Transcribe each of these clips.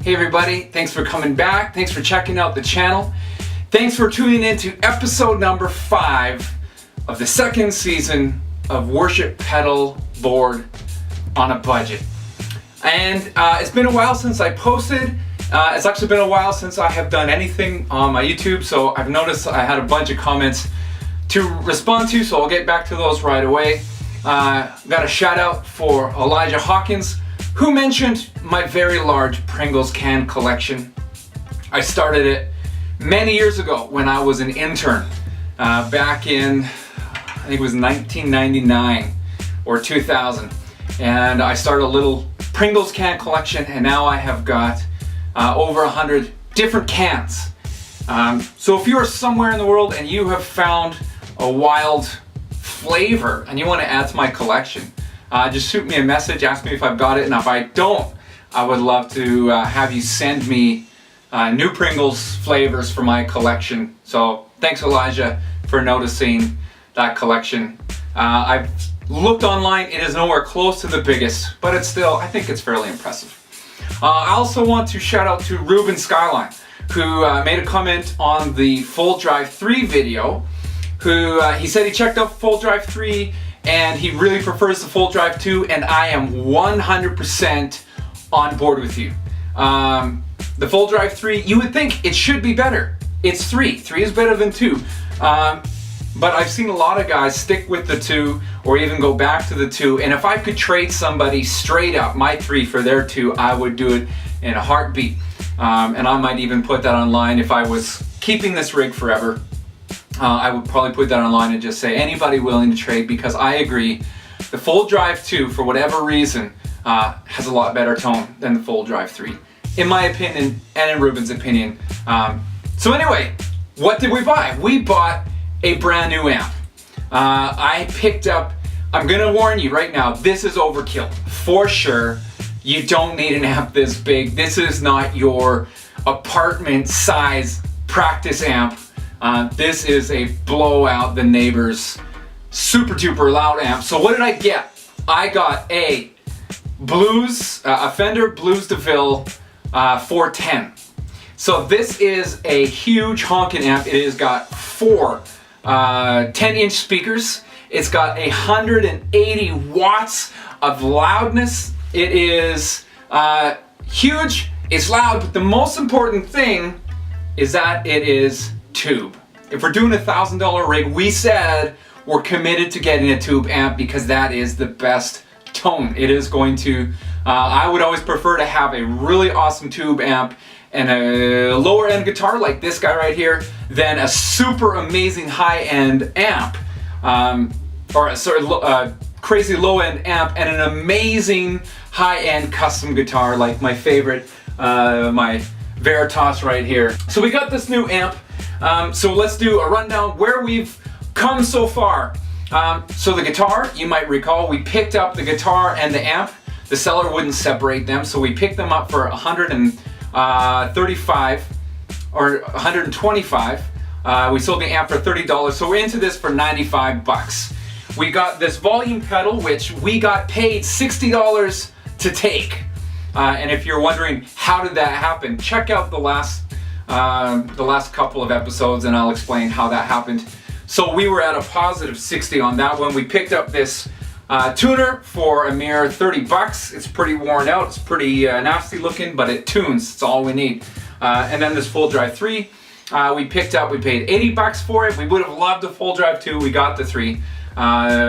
Hey everybody, thanks for coming back. Thanks for checking out the channel. Thanks for tuning in to episode number 5 of the second season of Worship Pedal Board on a Budget. And it's been a while since I posted. It's actually been a while since I have done anything on my YouTube, so I've noticed I had a bunch of comments to respond to, so I'll get back to those right away. Got a shout out for Elijah Hawkins, who mentioned my very large Pringles can collection. I started it many years ago when I was an intern, back in, I think it was 1999 or 2000. And I started a little Pringles can collection, and now I have got over 100 different cans. So if you are somewhere in the world and you have found a wild flavor and you want to add to my collection, just shoot me a message, ask me if I've got it, and if I don't, I would love to have you send me new Pringles flavors for my collection. So thanks, Elijah, for noticing that collection. I've looked online, it is nowhere close to the biggest, but it's still, I think it's fairly impressive. I also want to shout out to Ruben Skyline, who made a comment on the Full Drive 3 video, he said he checked out Full Drive 3 and he really prefers the Full Drive 2, and I am 100% on board with you. The Full Drive 3, you would think it should be better. It's 3. 3 is better than 2. But I've seen a lot of guys stick with the 2 or even go back to the 2, and if I could trade somebody straight up my 3 for their 2, I would do it in a heartbeat. And I might even put that online if I was keeping this rig forever. I would probably put that online and just say anybody willing to trade, because I agree the Full Drive 2, for whatever reason, has a lot better tone than the Full Drive 3, in my opinion and in Ruben's opinion. So anyway, what did we buy? We bought a brand new amp. I picked up, I'm gonna warn you right now, this is overkill for sure. You don't need an amp this big. This is not your apartment size practice amp. This is a blow out the neighbors super duper loud amp. So what did I get? I got a Fender Blues DeVille 410. So this is a huge honking amp. It has got 4 10-inch speakers. It's got 180 watts of loudness. It is huge, it's loud, but the most important thing is that it is tube. If we're doing a $1,000 rig, we said we're committed to getting a tube amp because that is the best tone. It is going to, I would always prefer to have a really awesome tube amp and a lower end guitar like this guy right here than a super amazing high end amp, or a crazy low end amp and an amazing high end custom guitar like my favorite, my Veritas right here. So we got this new amp. So let's do a rundown where we've come so far. So the guitar, you might recall, we picked up the guitar and the amp. The seller wouldn't separate them, so we picked them up for $135 or $125. We sold the amp for $30, so we're into this for $95. We got this volume pedal, which we got paid $60 to take. And if you're wondering how did that happen, check out the last couple of episodes and I'll explain how that happened. So we were at a positive 60 on that one. We picked up this tuner for a mere $30. It's pretty worn out, it's pretty nasty looking, but it tunes, it's all we need. And then this Full Drive 3, we paid $80 for it. We would have loved a Full Drive 2, we got the 3.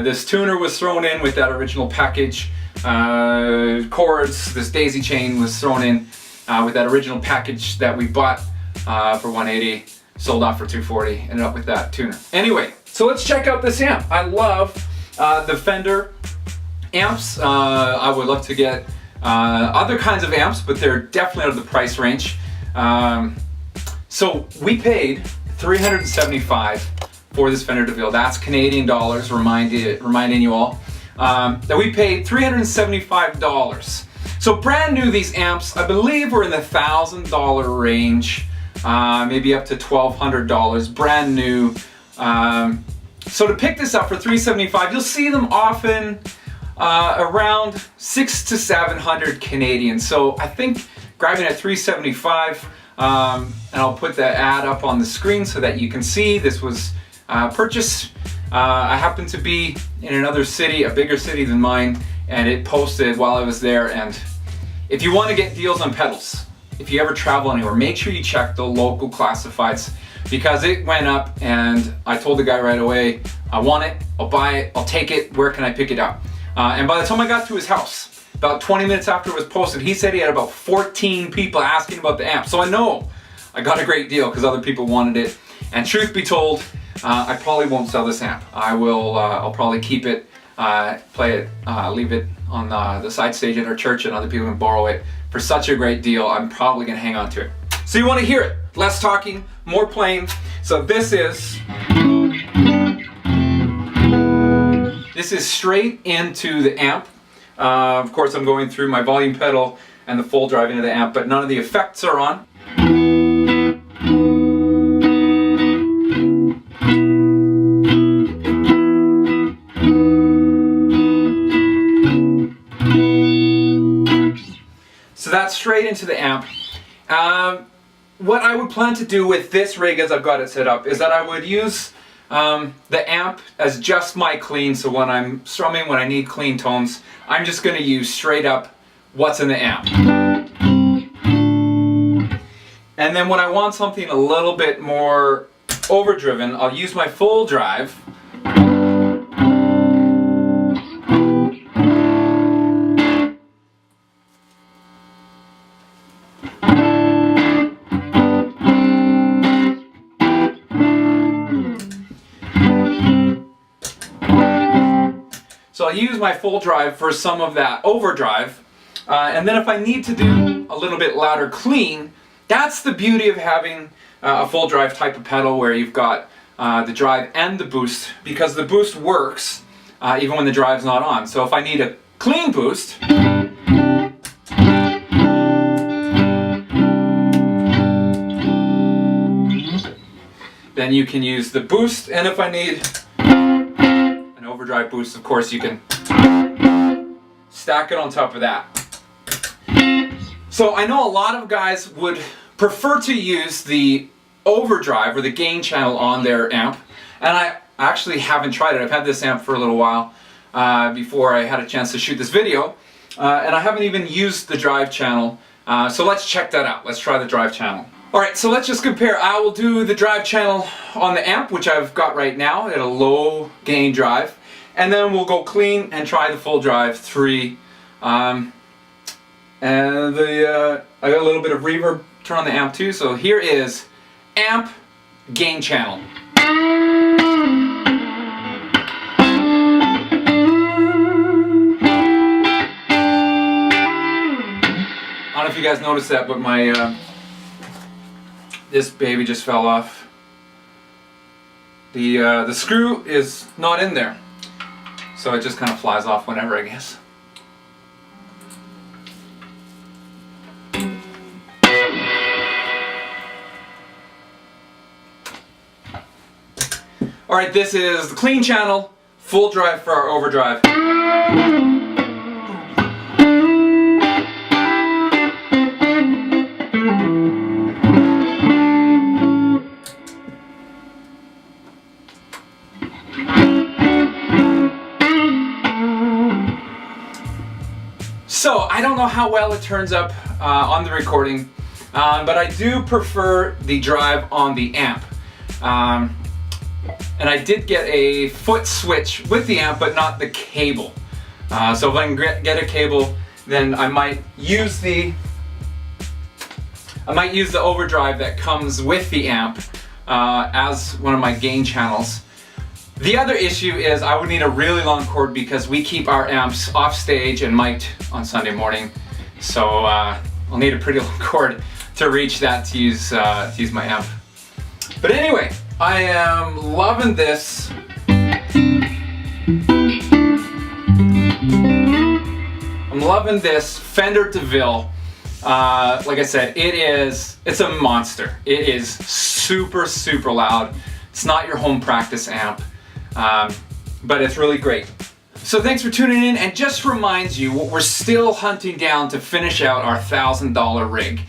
This tuner was thrown in with that original package. Chords, this daisy chain was thrown in with that original package that we bought for $180, sold off for $240, ended up with that tuner. Anyway, so let's check out this amp. I love the Fender amps. I would love to get other kinds of amps, but they're definitely out of the price range. So we paid $375 for this Fender DeVille. That's Canadian dollars, reminding you all. That we paid $375. So brand new, these amps, I believe were in the $1,000 range, maybe up to $1,200, brand new. So to pick this up for $375, you'll see them often around 600 to 700 Canadian. So I think grabbing at 375, and I'll put the ad up on the screen so that you can see this was purchased. I happened to be in another city, a bigger city than mine, and it posted while I was there. And if you want to get deals on pedals, if you ever travel anywhere, make sure you check the local classifieds, because it went up and I told the guy right away, I want it, I'll buy it, I'll take it, where can I pick it up? And by the time I got to his house, about 20 minutes after it was posted, he said he had about 14 people asking about the amp. So I know I got a great deal because other people wanted it. And truth be told, I probably won't sell this amp. I'll probably keep it, play it, leave it on the side stage at our church, and other people can borrow it for such a great deal. I'm probably gonna hang on to it. So you want to hear it? Less talking, more playing. So this is straight into the amp. Of course, I'm going through my volume pedal and the full drive into the amp, but none of the effects are on. So that's straight into the amp. What I would plan to do with this rig as I've got it set up is that I would use the amp as just my clean. So when I'm strumming, when I need clean tones, I'm just going to use straight up what's in the amp. And then when I want something a little bit more overdriven, I'll use my full drive. So I'll use my full drive for some of that overdrive, and then if I need to do a little bit louder clean, that's the beauty of having a full drive type of pedal where you've got the drive and the boost, because the boost works even when the drive's not on. So if I need a clean boost, then you can use the boost, and if I need overdrive boost, of course, you can stack it on top of that. So I know a lot of guys would prefer to use the overdrive or the gain channel on their amp, and I actually haven't tried it. I've had this amp for a little while before I had a chance to shoot this video, and I haven't even used the drive channel. So let's check that out. Let's try the drive channel. Alright, so let's just compare. I will do the drive channel on the amp, which I've got right now at a low gain drive. And then we'll go clean and try the full drive 3. And I got a little bit of reverb, turn on the amp too. So here is amp gain channel. I don't know if you guys noticed that, but my this baby just fell off. The screw is not in there. So it just kind of flies off whenever, I guess. Alright, this is the clean channel, full drive for our overdrive. So I don't know how well it turns up on the recording, but I do prefer the drive on the amp. And I did get a foot switch with the amp, but not the cable. So if I can get a cable, then I might use the overdrive that comes with the amp as one of my gain channels. The other issue is I would need a really long cord because we keep our amps off stage and mic'd on Sunday morning. So I'll need a pretty long cord to reach that to use my amp. But anyway, I am loving this. I'm loving this Fender DeVille. Like I said, it's a monster. It is super, super loud. It's not your home practice amp. But it's really great. So thanks for tuning in, and just reminds you, we're still hunting down to finish out our $1,000 rig.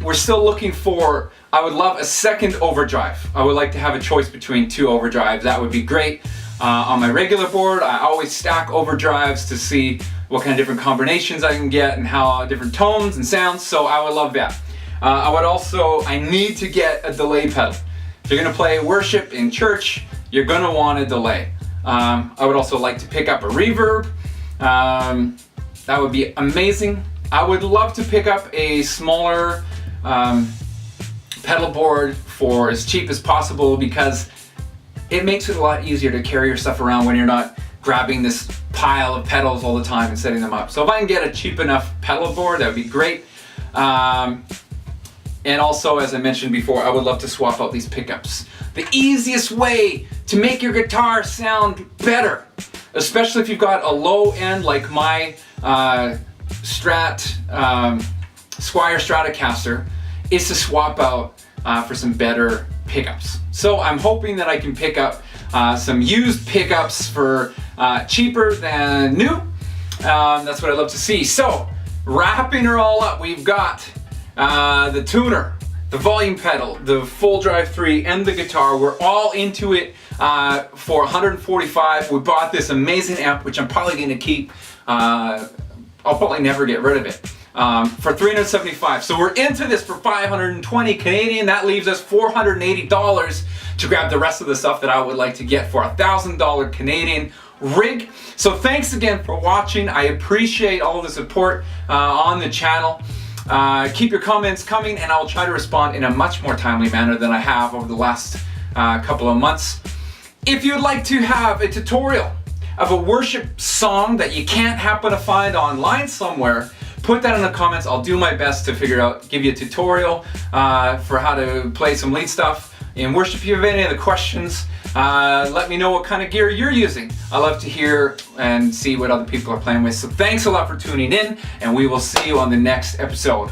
We're still looking for, I would love a second overdrive. I would like to have a choice between 2 overdrives. That would be great. On my regular board, I always stack overdrives to see what kind of different combinations I can get and how different tones and sounds, so I would love that. I need to get a delay pedal. If you're gonna play worship in church, you're gonna want a delay. I would also like to pick up a reverb. That would be amazing. I would love to pick up a smaller pedal board for as cheap as possible, because it makes it a lot easier to carry your stuff around when you're not grabbing this pile of pedals all the time and setting them up. So if I can get a cheap enough pedal board, that would be great. And also, as I mentioned before, I would love to swap out these pickups. The easiest way to make your guitar sound better, especially if you've got a low end like my Squier Stratocaster, is to swap out for some better pickups. So I'm hoping that I can pick up some used pickups for cheaper than new. That's what I'd love to see. So wrapping her all up, we've got the tuner, the volume pedal, the full drive 3, and the guitar. We're all into it for $145. We bought this amazing amp, which I'm probably going to keep. I'll probably never get rid of it. For $375. So we're into this for $520 Canadian. That leaves us $480 to grab the rest of the stuff that I would like to get for $1,000 Canadian rig. So thanks again for watching. I appreciate all of the support on the channel. Keep your comments coming, and I'll try to respond in a much more timely manner than I have over the last couple of months. If you'd like to have a tutorial of a worship song that you can't happen to find online somewhere, put that in the comments. I'll do my best to give you a tutorial for how to play some lead stuff in worship. If you have any other questions, let me know what kind of gear you're using. I love to hear and see what other people are playing with. So thanks a lot for tuning in, and we will see you on the next episode.